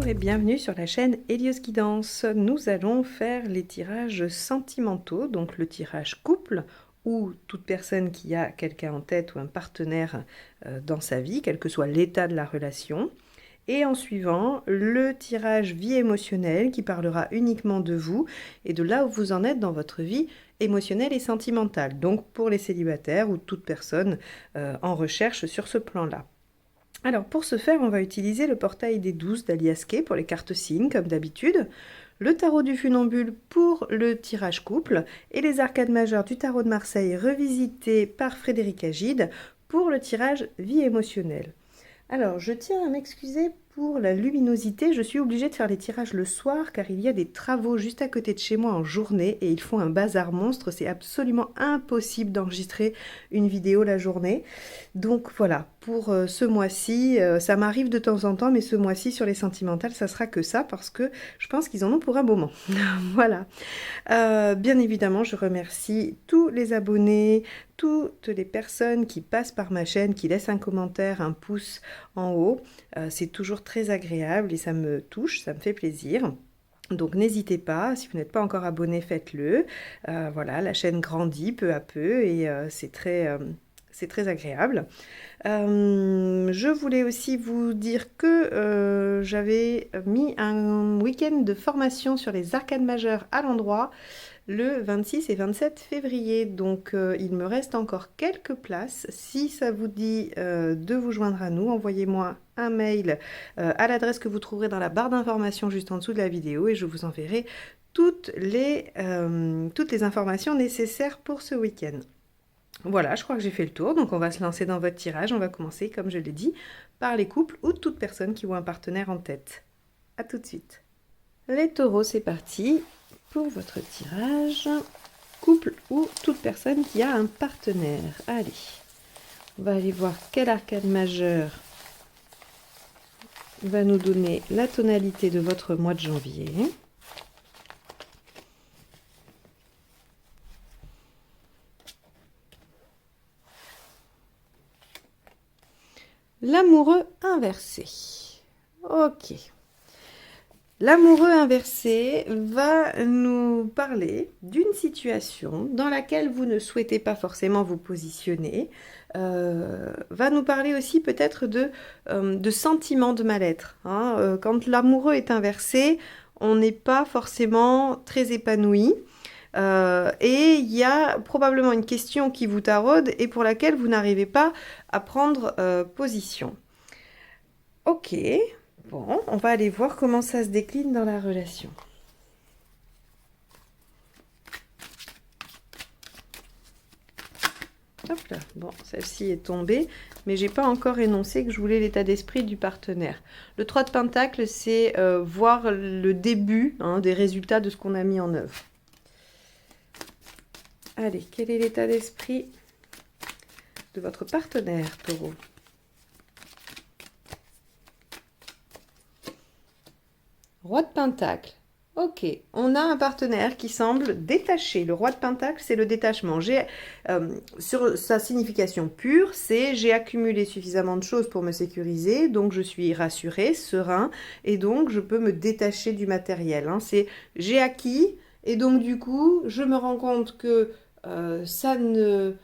Bonjour et bienvenue sur la chaîne Hélios Guidance. Nous allons faire les tirages sentimentaux, donc le tirage couple ou toute personne qui a quelqu'un en tête ou un partenaire dans sa vie, quel que soit l'état de la relation. Et en suivant, le tirage vie émotionnelle qui parlera uniquement de vous et de là où vous en êtes dans votre vie émotionnelle et sentimentale. Donc pour les célibataires ou toute personne en recherche sur ce plan-là. Alors pour ce faire, on va utiliser le portail des 12 d'Alias Kay pour les cartes signes comme d'habitude, le tarot du funambule pour le tirage couple et les arcades majeures du tarot de Marseille revisité par Frédéric Agide pour le tirage vie émotionnelle. Alors je tiens à m'excuser pour la luminosité, je suis obligée de faire les tirages le soir car il y a des travaux juste à côté de chez moi en journée et ils font un bazar monstre, c'est absolument impossible d'enregistrer une vidéo la journée. Donc voilà, pour ce mois-ci, ça m'arrive de temps en temps, mais ce mois-ci sur les sentimentales, ça sera que ça parce que je pense qu'ils en ont pour un moment. Voilà. Bien évidemment, je remercie tous les abonnés, toutes les personnes qui passent par ma chaîne, qui laissent un commentaire, un pouce en haut. C'est toujours très agréable et ça me touche, ça me fait plaisir. Donc n'hésitez pas, si vous n'êtes pas encore abonné, faites-le. Voilà, la chaîne grandit peu à peu et c'est très agréable. Je voulais aussi vous dire que j'avais mis un week-end de formation sur les arcades majeures à l'endroit le 26 et 27 février. Donc il me reste encore quelques places. Si ça vous dit de vous joindre à nous, envoyez-moi un mail à l'adresse que vous trouverez dans la barre d'informations juste en dessous de la vidéo et je vous enverrai toutes les informations nécessaires pour ce week-end. Voilà, je crois que j'ai fait le tour, donc on va se lancer dans votre tirage. On va commencer, comme je l'ai dit, par les couples ou toute personne qui voit un partenaire en tête. A tout de suite. Les taureaux, c'est parti pour votre tirage. Couple ou toute personne qui a un partenaire. Allez, on va aller voir quel arcade majeur va nous donner la tonalité de votre mois de janvier. L'amoureux inversé. Ok. L'amoureux inversé va nous parler d'une situation dans laquelle vous ne souhaitez pas forcément vous positionner. Va nous parler aussi peut-être de sentiments de mal-être. Hein. Quand l'amoureux est inversé, on n'est pas forcément très épanoui. Et il y a probablement une question qui vous taraude et pour laquelle vous n'arrivez pas à prendre position. Ok, bon, on va aller voir comment ça se décline dans la relation. Hop là, bon, celle-ci est tombée, mais j'ai pas encore énoncé que je voulais l'état d'esprit du partenaire. Le 3 de Pentacle, c'est voir le début des résultats de ce qu'on a mis en œuvre. Allez, quel est l'état d'esprit de votre partenaire, Taureau? Roi de Pentacle. Ok, on a un partenaire qui semble détaché. Le Roi de Pentacle, c'est le détachement. Sur sa signification pure, c'est j'ai accumulé suffisamment de choses pour me sécuriser, donc je suis rassuré, serein, et donc je peux me détacher du matériel. Hein. C'est j'ai acquis, et donc du coup, je me rends compte que ça me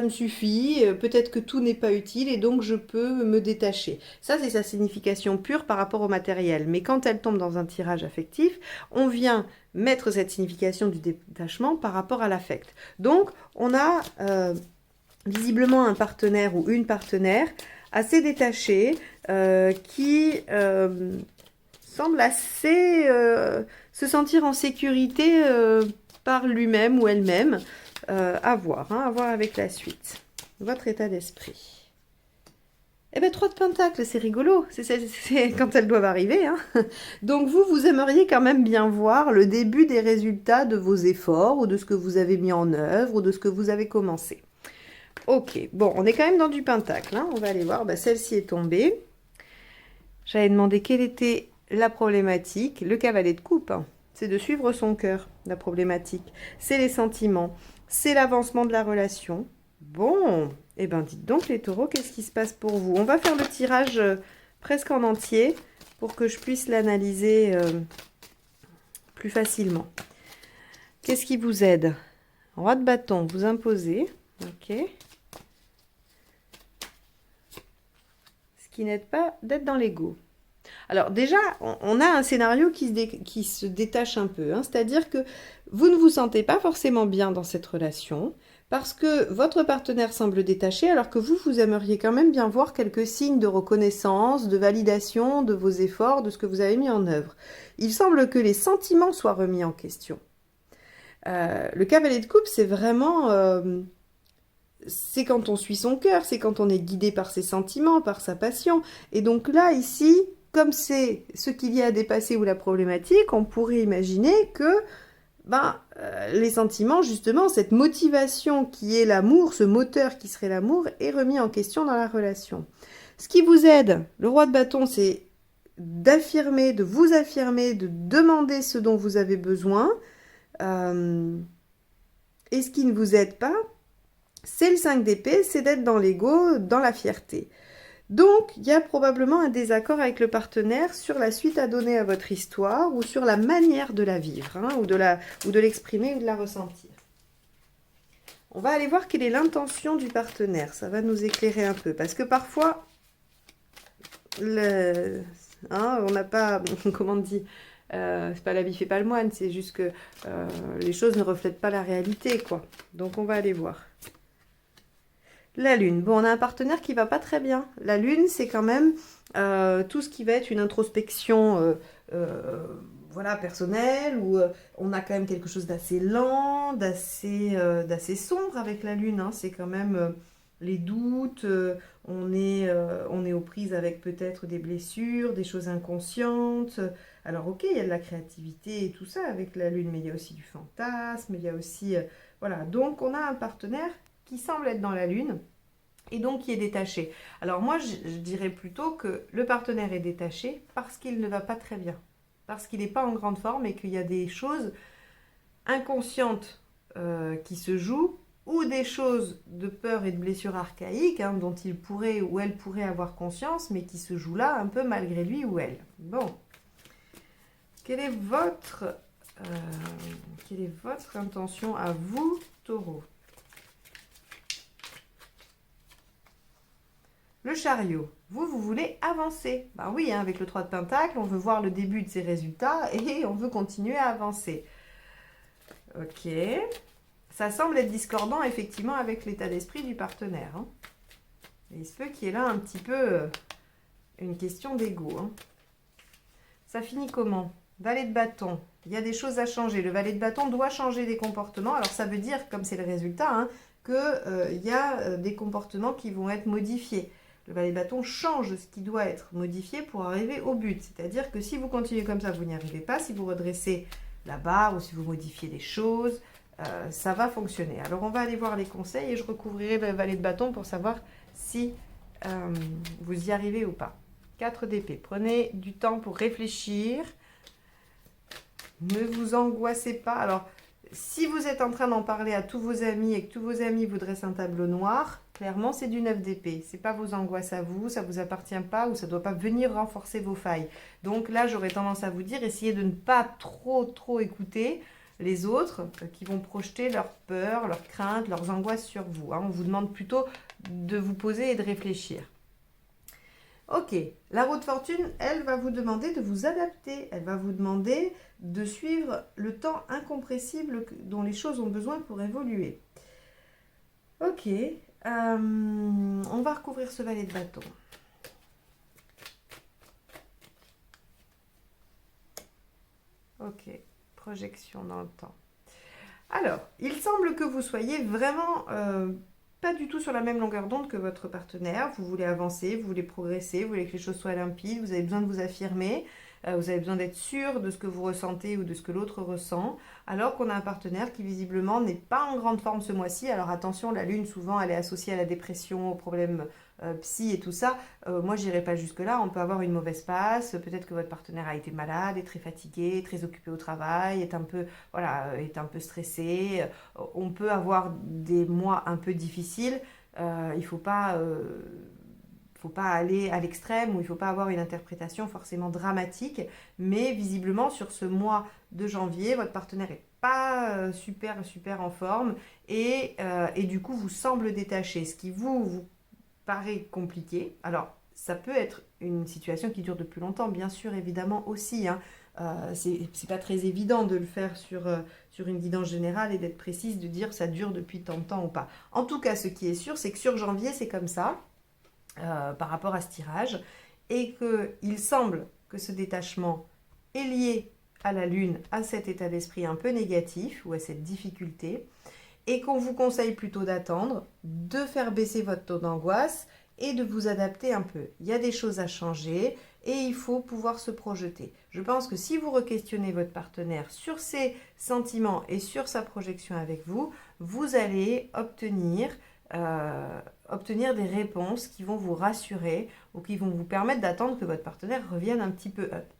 suffit, peut-être que tout n'est pas utile et donc je peux me détacher. Ça, c'est sa signification pure par rapport au matériel. Mais quand elle tombe dans un tirage affectif, on vient mettre cette signification du détachement par rapport à l'affect. Donc, on a visiblement un partenaire ou une partenaire assez détachée qui semble assez se sentir en sécurité par lui-même ou elle-même. À voir avec la suite. Votre état d'esprit. Eh bien, 3 de Pentacle, c'est rigolo. C'est quand elles doivent arriver. Hein. Donc, vous aimeriez quand même bien voir le début des résultats de vos efforts ou de ce que vous avez mis en œuvre ou de ce que vous avez commencé. Ok, bon, on est quand même dans du Pentacle. Hein. On va aller voir. Celle-ci est tombée. J'avais demandé quelle était la problématique. Le cavalier de coupe, hein. C'est de suivre son cœur, la problématique. C'est les sentiments. C'est l'avancement de la relation. Bon, eh bien dites donc les taureaux, qu'est-ce qui se passe pour vous? On va faire le tirage presque en entier pour que je puisse l'analyser plus facilement. Qu'est-ce qui vous aide? Roi de bâton, vous imposez. Ok. Ce qui n'aide pas d'être dans l'ego. Alors déjà, on a un scénario qui se détache un peu. Hein, c'est-à-dire que vous ne vous sentez pas forcément bien dans cette relation parce que votre partenaire semble détaché alors que vous aimeriez quand même bien voir quelques signes de reconnaissance, de validation de vos efforts, de ce que vous avez mis en œuvre. Il semble que les sentiments soient remis en question. Le cavalier de coupe, c'est vraiment... c'est quand on suit son cœur, c'est quand on est guidé par ses sentiments, par sa passion. Et donc là, ici, comme c'est ce qu'il y a à dépasser ou la problématique, on pourrait imaginer que les sentiments, justement, cette motivation qui est l'amour, ce moteur qui serait l'amour, est remis en question dans la relation. Ce qui vous aide, le roi de bâton, c'est d'affirmer, de vous affirmer, de demander ce dont vous avez besoin. Et ce qui ne vous aide pas, c'est le 5 d'épée, c'est d'être dans l'ego, dans la fierté. Donc, il y a probablement un désaccord avec le partenaire sur la suite à donner à votre histoire ou sur la manière de la vivre, hein, ou de l'exprimer ou de la ressentir. On va aller voir quelle est l'intention du partenaire. Ça va nous éclairer un peu. Parce que parfois, on n'a pas... Comment on dit c'est pas l'habit fait pas le moine. C'est juste que les choses ne reflètent pas la réalité, quoi. Donc, on va aller voir. La lune. Bon, on a un partenaire qui va pas très bien. La lune, c'est quand même tout ce qui va être une introspection voilà, personnelle, où on a quand même quelque chose d'assez lent, d'assez sombre avec la lune. Hein. C'est quand même les doutes, on est aux prises avec peut-être des blessures, des choses inconscientes. Alors ok, il y a de la créativité et tout ça avec la lune, mais il y a aussi du fantasme, il y a aussi... voilà, donc on a un partenaire qui semble être dans la lune et donc qui est détaché. Alors moi, je dirais plutôt que le partenaire est détaché parce qu'il ne va pas très bien, parce qu'il n'est pas en grande forme et qu'il y a des choses inconscientes qui se jouent ou des choses de peur et de blessures archaïques hein, dont il pourrait ou elle pourrait avoir conscience, mais qui se jouent là un peu malgré lui ou elle. Bon, quelle est votre intention à vous, Taureau? Le chariot, vous voulez avancer. Ben oui, hein, avec le 3 de Pentacle, on veut voir le début de ses résultats et on veut continuer à avancer. Ok. Ça semble être discordant, effectivement, avec l'état d'esprit du partenaire. Hein. Il se peut qu'il y ait là un petit peu une question d'ego. Hein. Ça finit comment? Valet de bâton. Il y a des choses à changer. Le valet de bâton doit changer des comportements. Alors, ça veut dire, comme c'est le résultat, hein, qu'il y a des comportements qui vont être modifiés. Le valet de bâton change ce qui doit être modifié pour arriver au but. C'est-à-dire que si vous continuez comme ça, vous n'y arrivez pas. Si vous redressez la barre ou si vous modifiez les choses, ça va fonctionner. Alors, on va aller voir les conseils et je recouvrirai le valet de bâton pour savoir si vous y arrivez ou pas. 4 d'épée. Prenez du temps pour réfléchir. Ne vous angoissez pas. Alors, si vous êtes en train d'en parler à tous vos amis et que tous vos amis vous dressent un tableau noir, clairement, c'est du 9 d'épée. Ce n'est pas vos angoisses à vous, ça ne vous appartient pas ou ça ne doit pas venir renforcer vos failles. Donc là, j'aurais tendance à vous dire, essayez de ne pas trop écouter les autres qui vont projeter leurs peurs, leurs craintes, leurs angoisses sur vous. Hein. On vous demande plutôt de vous poser et de réfléchir. Ok, la roue de fortune, elle va vous demander de vous adapter. Elle va vous demander de suivre le temps incompressible dont les choses ont besoin pour évoluer. Ok, on va recouvrir ce valet de bâton. Ok, projection dans le temps. Alors, il semble que vous soyez vraiment pas du tout sur la même longueur d'onde que votre partenaire. Vous voulez avancer, vous voulez progresser, vous voulez que les choses soient limpides, vous avez besoin de vous affirmer, vous avez besoin d'être sûr de ce que vous ressentez ou de ce que l'autre ressent, alors qu'on a un partenaire qui visiblement n'est pas en grande forme ce mois-ci. Alors attention, la lune souvent elle est associée à la dépression, aux problèmes psy et tout ça. Moi j'irai pas jusque là, on peut avoir une mauvaise passe, peut-être que votre partenaire a été malade, est très fatigué, très occupé au travail, est un peu stressé, on peut avoir des mois un peu difficiles. Il ne faut pas faut pas aller à l'extrême ou il ne faut pas avoir une interprétation forcément dramatique, mais visiblement sur ce mois de janvier, votre partenaire n'est pas super en forme et du coup vous semble détaché, ce qui vous paraît compliqué. Alors, ça peut être une situation qui dure depuis longtemps, bien sûr, évidemment aussi, hein. C'est pas très évident de le faire sur une guidance générale et d'être précise, de dire ça dure depuis tant de temps ou pas. En tout cas, ce qui est sûr, c'est que sur janvier, c'est comme ça, par rapport à ce tirage, et qu'il semble que ce détachement est lié à la Lune, à cet état d'esprit un peu négatif ou à cette difficulté, et qu'on vous conseille plutôt d'attendre, de faire baisser votre taux d'angoisse et de vous adapter un peu. Il y a des choses à changer et il faut pouvoir se projeter. Je pense que si vous re-questionnez votre partenaire sur ses sentiments et sur sa projection avec vous, vous allez obtenir des réponses qui vont vous rassurer ou qui vont vous permettre d'attendre que votre partenaire revienne un petit peu up.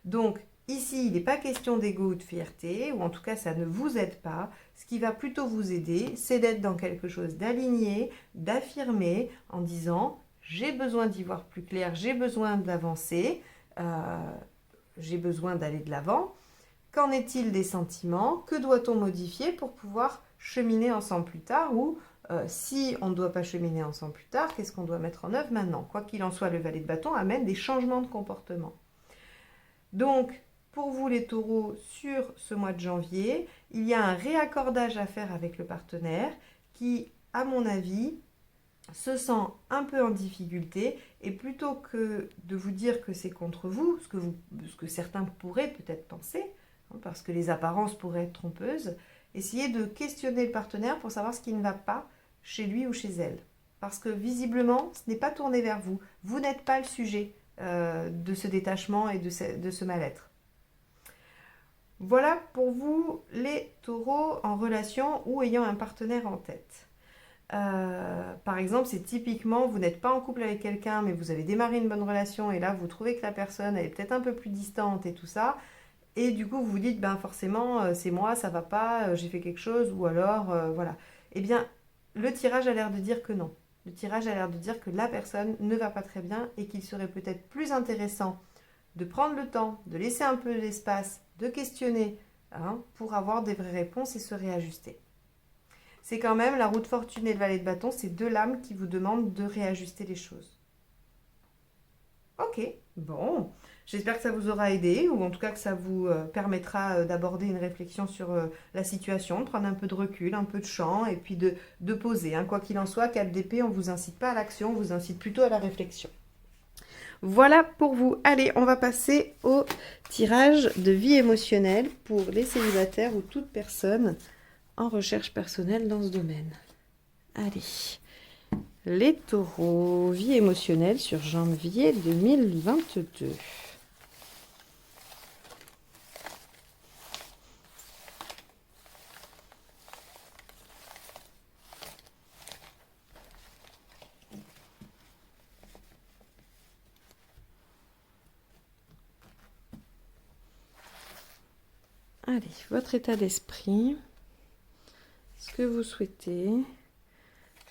Donc, ici, il n'est pas question d'ego ou de fierté, ou en tout cas, ça ne vous aide pas. Ce qui va plutôt vous aider, c'est d'être dans quelque chose d'aligné, d'affirmé, en disant « j'ai besoin d'y voir plus clair, j'ai besoin d'avancer, j'ai besoin d'aller de l'avant. Qu'en est-il des sentiments? Que doit-on modifier pour pouvoir cheminer ensemble plus tard ?» ou si on ne doit pas cheminer ensemble plus tard, qu'est-ce qu'on doit mettre en œuvre maintenant? Quoi qu'il en soit, le valet de bâton amène des changements de comportement. Donc, pour vous les taureaux, sur ce mois de janvier, il y a un réaccordage à faire avec le partenaire qui, à mon avis, se sent un peu en difficulté et plutôt que de vous dire que c'est contre vous, ce que certains pourraient peut-être penser, hein, parce que les apparences pourraient être trompeuses, essayez de questionner le partenaire pour savoir ce qui ne va pas chez lui ou chez elle. Parce que visiblement, ce n'est pas tourné vers vous. Vous n'êtes pas le sujet de ce détachement et de ce mal-être. Voilà pour vous les taureaux en relation ou ayant un partenaire en tête. Par exemple, c'est typiquement, vous n'êtes pas en couple avec quelqu'un, mais vous avez démarré une bonne relation et là, vous trouvez que la personne elle est peut-être un peu plus distante et tout ça. Et du coup, vous vous dites, ben forcément, c'est moi, ça va pas, j'ai fait quelque chose, ou alors, voilà. Eh bien, le tirage a l'air de dire que non. Le tirage a l'air de dire que la personne ne va pas très bien et qu'il serait peut-être plus intéressant de prendre le temps, de laisser un peu d'espace, de questionner, hein, pour avoir des vraies réponses et se réajuster. C'est quand même la roue de fortune et le valet de bâton, c'est deux lames qui vous demandent de réajuster les choses. Ok, bon, j'espère que ça vous aura aidé ou en tout cas que ça vous permettra d'aborder une réflexion sur la situation, de prendre un peu de recul, un peu de champ et puis de poser. Hein. Quoi qu'il en soit, 4 d'épée, on ne vous incite pas à l'action, on vous incite plutôt à la réflexion. Voilà pour vous. Allez, on va passer au tirage de vie émotionnelle pour les célibataires ou toute personne en recherche personnelle dans ce domaine. Allez. Les taureaux, vie émotionnelle sur janvier 2022. Allez, votre état d'esprit, ce que vous souhaitez.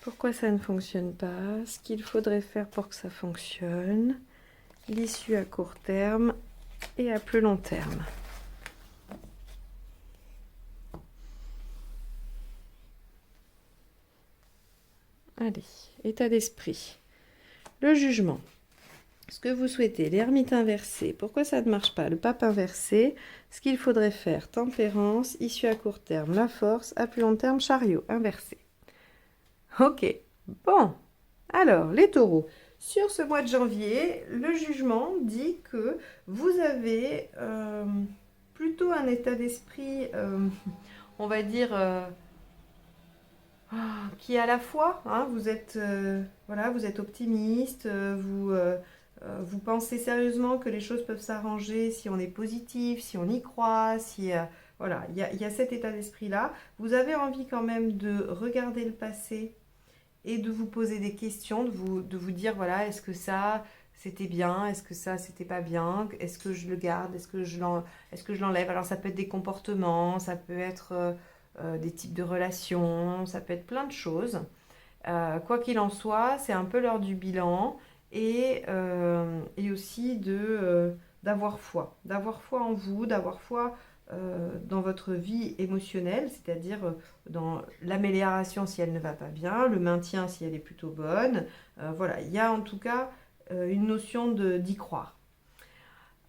Pourquoi ça ne fonctionne pas? Ce qu'il faudrait faire pour que ça fonctionne. L'issue à court terme et à plus long terme. Allez, état d'esprit. Le jugement. Ce que vous souhaitez, l'ermite inversé. Pourquoi ça ne marche pas? Le pape inversé. Ce qu'il faudrait faire, tempérance, issue à court terme, la force, à plus long terme, chariot inversé. Ok, bon, alors les taureaux, sur ce mois de janvier, le jugement dit que vous avez plutôt un état d'esprit, on va dire, qui est à la fois, hein, vous êtes optimiste, vous pensez sérieusement que les choses peuvent s'arranger si on est positif, si on y croit, voilà, il y a cet état d'esprit-là. Vous avez envie quand même de regarder le passé et de vous poser des questions, de vous dire, voilà, est-ce que ça, c'était bien, est-ce que ça, c'était pas bien, est-ce que je le garde, est-ce que je l'enlève? Alors, ça peut être des comportements, ça peut être des types de relations, ça peut être plein de choses. Quoi qu'il en soit, c'est un peu l'heure du bilan et aussi d'avoir foi en vous, d'avoir foi dans votre vie émotionnelle, c'est-à-dire dans l'amélioration si elle ne va pas bien, le maintien si elle est plutôt bonne. Voilà, il y a en tout cas une notion d'y croire.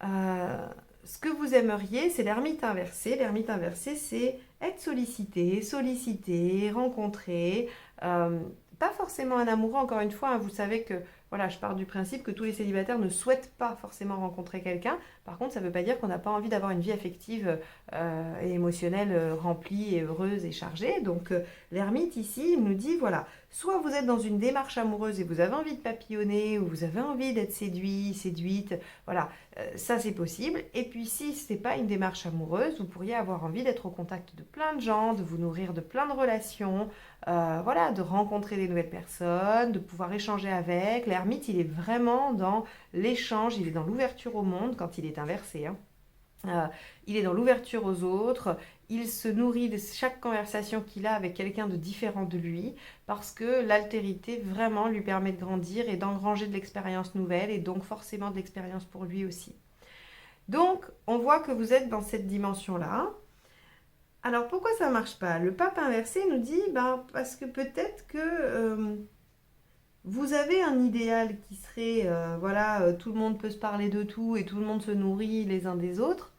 Euh, Ce que vous aimeriez, c'est l'ermite inversé. L'ermite inversé, c'est être sollicité, rencontré. Euh, Pas forcément un amoureux, encore une fois, hein, vous savez que voilà, je pars du principe que tous les célibataires ne souhaitent pas forcément rencontrer quelqu'un. Par contre, ça ne veut pas dire qu'on n'a pas envie d'avoir une vie affective et émotionnelle remplie et heureuse et chargée. Donc, l'ermite ici, il nous dit voilà, soit vous êtes dans une démarche amoureuse et vous avez envie de papillonner, ou vous avez envie d'être séduit, séduite, voilà, ça c'est possible. Et puis si ce n'est pas une démarche amoureuse, vous pourriez avoir envie d'être au contact de plein de gens, de vous nourrir de plein de relations, voilà, de rencontrer des nouvelles personnes, de pouvoir échanger avec. L'ermite, il est vraiment dans l'échange, il est dans l'ouverture au monde quand il est inversé, hein. Euh, il est dans l'ouverture aux autres, il se nourrit de chaque conversation qu'il a avec quelqu'un de différent de lui, parce que l'altérité vraiment lui permet de grandir et d'engranger de l'expérience nouvelle, et donc forcément de l'expérience pour lui aussi. Donc, on voit que vous êtes dans cette dimension-là. Alors, pourquoi ça ne marche pas? Le pape inversé nous dit, ben, parce que peut-être que vous avez un idéal qui serait, voilà, tout le monde peut se parler de tout et tout le monde se nourrit les uns des autres.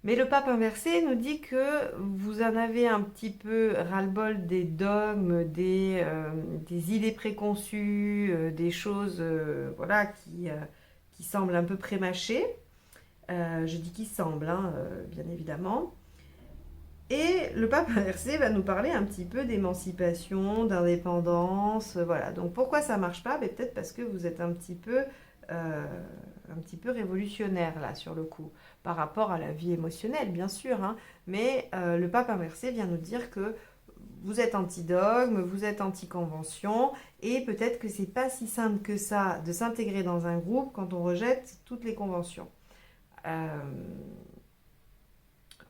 Mais le pape inversé nous dit que vous en avez un petit peu ras-le-bol des dogmes, des idées préconçues, des choses voilà, qui semblent un peu prémâchées. Je dis qui semblent, hein, bien évidemment. Et le pape inversé va nous parler un petit peu d'émancipation, d'indépendance, voilà. Donc pourquoi ça marche pas? Ben, peut-être parce que vous êtes un petit peu révolutionnaire là sur le coup, par rapport à la vie émotionnelle bien sûr, hein. Mais le pape inversé vient nous dire que vous êtes anti-dogme, vous êtes anti-convention, et peut-être que c'est pas si simple que ça de s'intégrer dans un groupe quand on rejette toutes les conventions. Euh,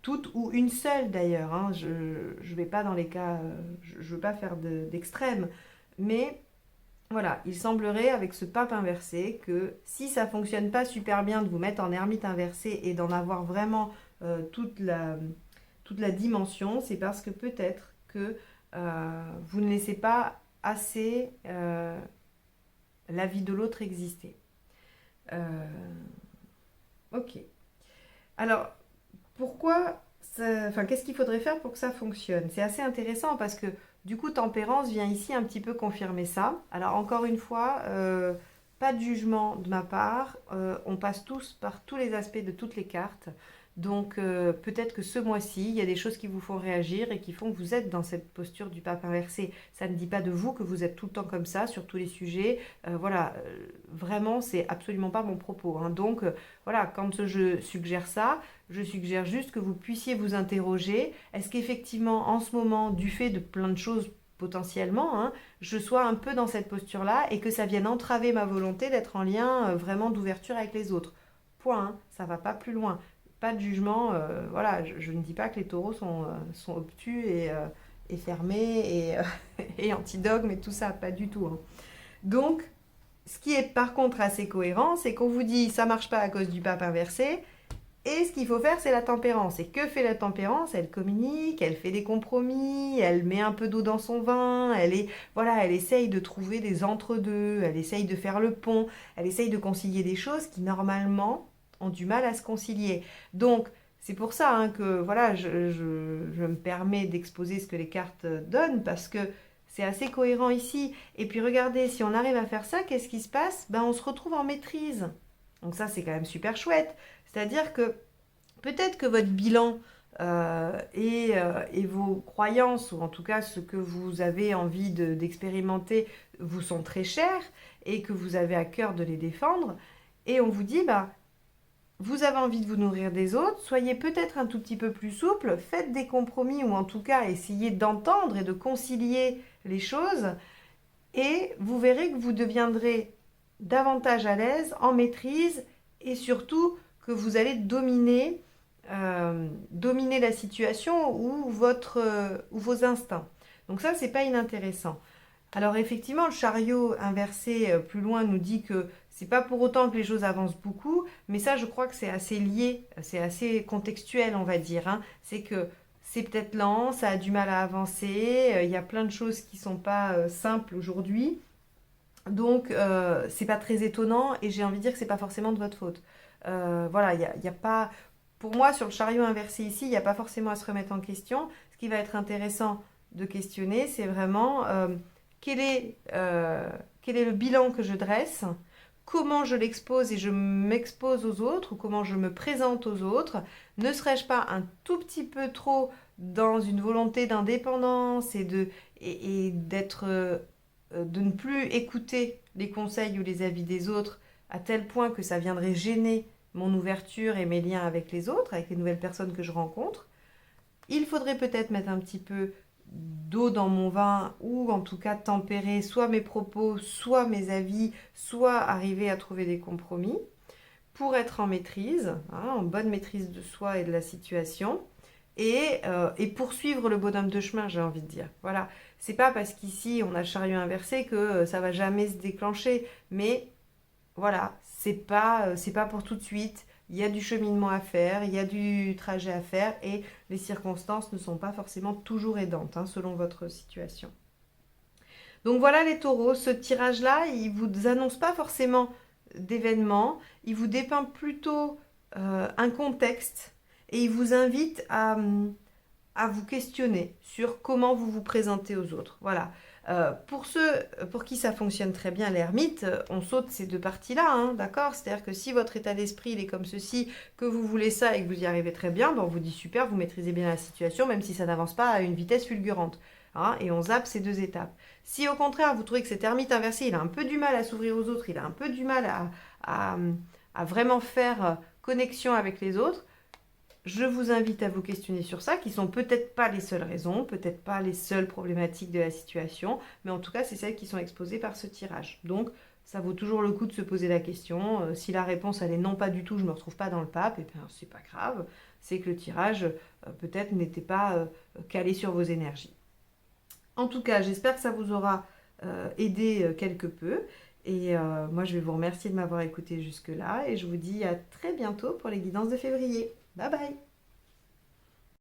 Toutes ou une seule d'ailleurs, hein. Je ne vais pas dans les cas, je ne veux pas faire d'extrême, mais voilà, il semblerait avec ce pape inversé que si ça fonctionne pas super bien de vous mettre en ermite inversé et d'en avoir vraiment toute la dimension, c'est parce que peut-être que vous ne laissez pas assez la vie de l'autre exister. Euh, ok. Alors, enfin, qu'est-ce qu'il faudrait faire pour que ça fonctionne? C'est assez intéressant parce que du coup, tempérance vient ici un petit peu confirmer ça. Alors encore une fois, pas de jugement de ma part. On passe tous par tous les aspects de toutes les cartes. Donc peut-être que ce mois-ci, il y a des choses qui vous font réagir et qui font que vous êtes dans cette posture du pape inversé. Ça ne dit pas de vous que vous êtes tout le temps comme ça sur tous les sujets. Voilà, vraiment, c'est absolument pas mon propos, hein. Donc voilà, quand je suggère ça, je suggère juste que vous puissiez vous interroger. Est-ce qu'effectivement, en ce moment, du fait de plein de choses potentiellement, hein, je sois un peu dans cette posture-là et que ça vienne entraver ma volonté d'être en lien vraiment d'ouverture avec les autres. Point, hein, ça va pas plus loin. Pas de jugement, voilà, je ne dis pas que les taureaux sont obtus et fermés et anti-dogme et tout ça, pas du tout, hein. Donc, ce qui est par contre assez cohérent, c'est qu'on vous dit ça marche pas à cause du pape inversé, et ce qu'il faut faire, c'est la tempérance. Et que fait la tempérance? Elle communique, elle fait des compromis, elle met un peu d'eau dans son vin, voilà, elle essaye de trouver des entre-deux, elle essaye de faire le pont, elle essaye de concilier des choses qui normalement ont du mal à se concilier. Donc, c'est pour ça, hein, que voilà, je me permets d'exposer ce que les cartes donnent, parce que c'est assez cohérent ici. Et puis regardez, si on arrive à faire ça, qu'est-ce qui se passe? Ben, on se retrouve en maîtrise. Donc ça, c'est quand même super chouette. C'est-à-dire que peut-être que votre bilan et vos croyances, ou en tout cas ce que vous avez envie d'expérimenter, vous sont très chers et que vous avez à cœur de les défendre. Et on vous dit, bah, vous avez envie de vous nourrir des autres, soyez peut-être un tout petit peu plus souple, faites des compromis ou en tout cas essayez d'entendre et de concilier les choses et vous verrez que vous deviendrez davantage à l'aise, en maîtrise et surtout que vous allez dominer la situation ou vos instincts. Donc ça, c'est pas inintéressant. Alors effectivement, le chariot inversé plus loin nous dit que c'est pas pour autant que les choses avancent beaucoup, mais ça je crois que c'est assez lié, c'est assez contextuel on va dire, hein. C'est que c'est peut-être lent, ça a du mal à avancer, il y a plein de choses qui sont pas simples aujourd'hui, donc c'est pas très étonnant et j'ai envie de dire que c'est pas forcément de votre faute. Voilà, il y a pas, pour moi sur le chariot inversé ici, il n'y a pas forcément à se remettre en question. Ce qui va être intéressant de questionner, c'est vraiment quel est, euh, quel est le bilan que je dresse, comment je l'expose et je m'expose aux autres, ou comment je me présente aux autres. Ne serais-je pas un tout petit peu trop dans une volonté d'indépendance et d'être, de ne plus écouter les conseils ou les avis des autres à tel point que ça viendrait gêner mon ouverture et mes liens avec les autres, avec les nouvelles personnes que je rencontre. Il faudrait peut-être mettre un petit peu d'eau dans mon vin ou en tout cas tempérer soit mes propos, soit mes avis, soit arriver à trouver des compromis pour être en maîtrise, hein, en bonne maîtrise de soi et de la situation et poursuivre le bonhomme de chemin, j'ai envie de dire. Voilà, c'est pas parce qu'ici on a le chariot inversé que ça va jamais se déclencher, mais voilà, c'est pas pour tout de suite. Il y a du cheminement à faire, il y a du trajet à faire et les circonstances ne sont pas forcément toujours aidantes, hein, selon votre situation. Donc voilà les taureaux, ce tirage-là, il ne vous annonce pas forcément d'événements, il vous dépeint plutôt un contexte et il vous invite à vous questionner sur comment vous vous présentez aux autres. Voilà. Pour ceux pour qui ça fonctionne très bien, l'ermite, on saute ces deux parties-là, hein, d'accord. C'est-à-dire que si votre état d'esprit il est comme ceci, que vous voulez ça et que vous y arrivez très bien, ben on vous dit super, vous maîtrisez bien la situation, même si ça n'avance pas à une vitesse fulgurante. Hein, et on zappe ces deux étapes. Si au contraire vous trouvez que cet ermite inversé, il a un peu du mal à s'ouvrir aux autres, il a un peu du mal à, à vraiment faire connexion avec les autres, je vous invite à vous questionner sur ça, qui sont peut-être pas les seules raisons, peut-être pas les seules problématiques de la situation, mais en tout cas, c'est celles qui sont exposées par ce tirage. Donc, ça vaut toujours le coup de se poser la question. Si la réponse elle est non, pas du tout, je ne me retrouve pas dans le pape, et bien c'est pas grave. C'est que le tirage peut-être n'était pas calé sur vos énergies. En tout cas, j'espère que ça vous aura aidé quelque peu. Et moi, je vais vous remercier de m'avoir écouté jusque-là. Et je vous dis à très bientôt pour les guidances de février. Bye bye!